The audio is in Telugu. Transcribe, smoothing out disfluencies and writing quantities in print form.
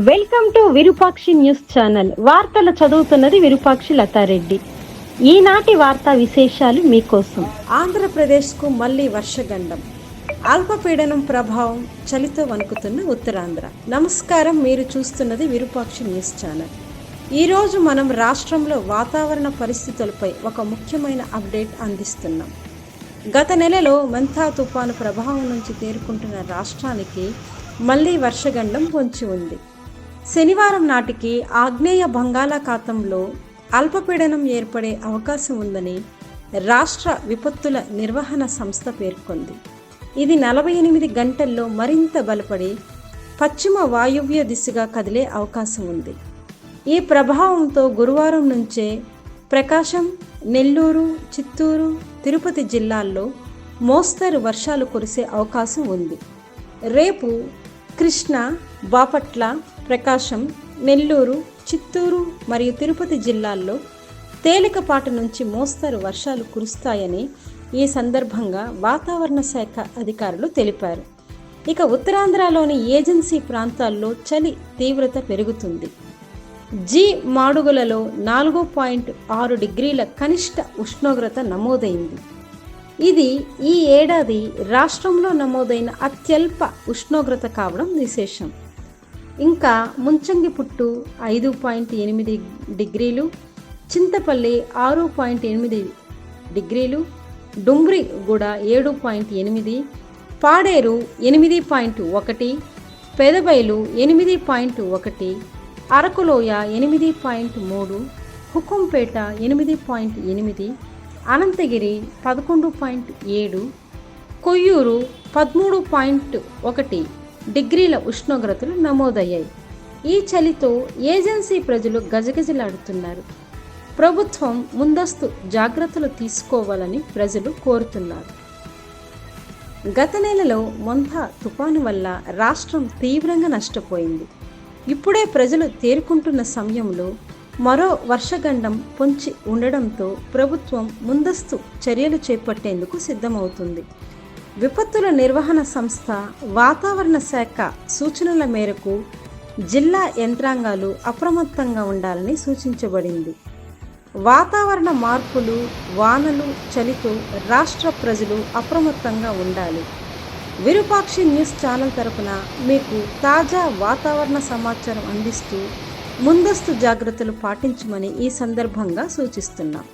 Welcome to Virupakshi news channel. వార్తలు చదువుతున్నది విరూపాక్షి లతారెడ్డి. ఈనాటి వార్తా విశేషాలు మీకోసం. ఆంధ్రప్రదేశ్కు మళ్లీ వర్షగండం, అల్పపీడనం ప్రభావం, చలితో వణుకుతున్న ఉత్తరాంధ్ర. నమస్కారం, మీరు చూస్తున్నది విరూపాక్షి న్యూస్ ఛానల్. ఈరోజు మనం రాష్ట్రంలో వాతావరణ పరిస్థితులపై ఒక ముఖ్యమైన అప్డేట్ అందిస్తున్నాం. గత నెలలో మెంథా తుఫాను ప్రభావం నుంచి తేరుకుంటున్న రాష్ట్రానికి మళ్లీ వర్షగండం పొంచి ఉంది. శనివారం నాటికి ఆగ్నేయ బంగాళాఖాతంలో అల్పపీడనం ఏర్పడే అవకాశం ఉందని రాష్ట్ర విపత్తుల నిర్వహణ సంస్థ పేర్కొంది. ఇది 48 గంటల్లో మరింత బలపడి పశ్చిమ వాయువ్య దిశగా కదిలే అవకాశం ఉంది. ఈ ప్రభావంతో గురువారం నుంచే ప్రకాశం, నెల్లూరు, చిత్తూరు, తిరుపతి జిల్లాల్లో మోస్తరు వర్షాలు కురిసే అవకాశం ఉంది. రేపు కృష్ణా, బాపట్ల, ప్రకాశం, నెల్లూరు, చిత్తూరు మరియు తిరుపతి జిల్లాల్లో తేలికపాటి నుంచి మోస్తరు వర్షాలు కురుస్తాయని ఈ సందర్భంగా వాతావరణ శాఖ అధికారులు తెలిపారు. ఇక ఉత్తరాంధ్రలోని ఏజెన్సీ ప్రాంతాల్లో చలి తీవ్రత పెరుగుతుంది. మాడుగులలో 4.6 డిగ్రీల కనిష్ట ఉష్ణోగ్రత నమోదైంది. ఇది ఈ ఏడాది రాష్ట్రంలో నమోదైన అత్యల్ప ఉష్ణోగ్రత కావడం విశేషం. ఇంకా ముంచంగిపుట్టు 5.8 డిగ్రీలు, చింతపల్లి 6.8 డిగ్రీలు, డుమ్రిగూడ 7.8, పాడేరు 8.1, పెదబైలు 8.1, అరకులోయ 8.3, హుకుంపేట 8.8, అనంతగిరి 11.7, కొయ్యూరు 13.1 డిగ్రీల ఉష్ణోగ్రతలు నమోదయ్యాయి. ఈ చలితో ఏజెన్సీ ప్రజలు గజగజలాడుతున్నారు. ప్రభుత్వం ముందస్తు జాగ్రత్తలు తీసుకోవాలని ప్రజలు కోరుతున్నారు. గత నెలలో మొంథా తుఫాను వల్ల రాష్ట్రం తీవ్రంగా నష్టపోయింది. ఇప్పుడే ప్రజలు తేరుకుంటున్న సమయంలో మరో వర్షగండం పొంచి ఉండడంతో ప్రభుత్వం ముందస్తు చర్యలు చేపట్టేందుకు సిద్ధమవుతుంది. విపత్తుల నిర్వహణ సంస్థ, వాతావరణ శాఖ సూచనల మేరకు జిల్లా యంత్రాంగాలు అప్రమత్తంగా ఉండాలని సూచించబడింది. వాతావరణ మార్పులు, వానలు, చలితో రాష్ట్ర ప్రజలు అప్రమత్తంగా ఉండాలి. విరూపాక్షి న్యూస్ ఛానల్ తరపున మీకు తాజా వాతావరణ సమాచారం అందిస్తూ ముందస్తు జాగ్రత్తలు పాటించమని ఈ సందర్భంగా సూచిస్తున్నాం.